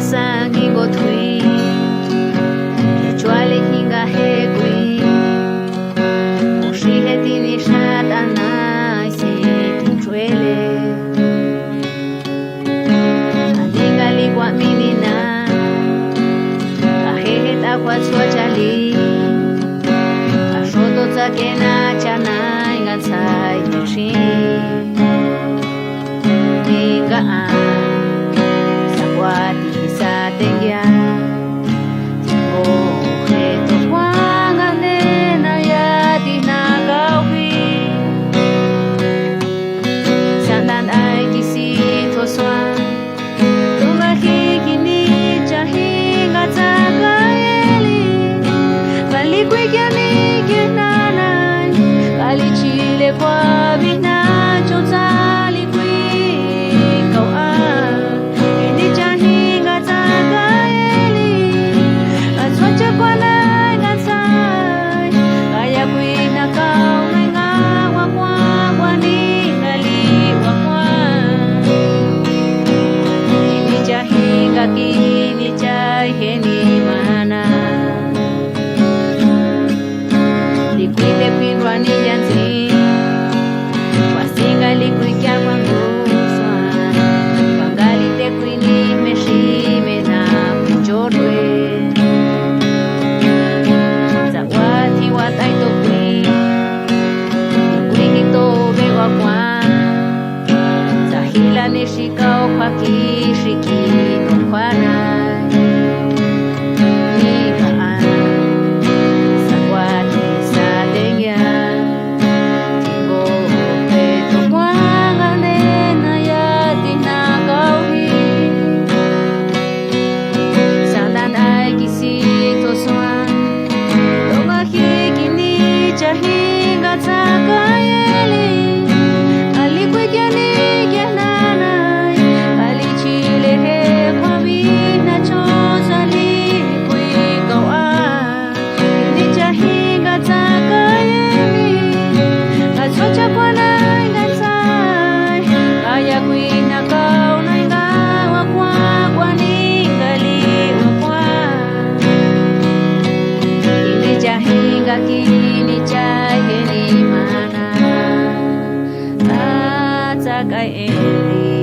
sangi go thui chwale hinga he gui shi he tini shatana si chwele alinga ligwa minina ahe ta kwa chwa chali ashoto tsakena chana inga tsai shi inga sakwati sa tengya qua vina cho ta li quy cầu a ini chahi ga ta ga eli a cho cha qua na ga sai aya quy na cao mai nga wa qua ni na li wa qua ini chahi ga ki ni chai he ni mana li quy le pin wa ni yan si Singali kui kya wangu swan Bangali te kui ni meshi me na jorwe Zawati watai to kui hito be wa kwa Zahila ni shikao kwa ki shiki no kwa na Kini chai ni mana ta kai eli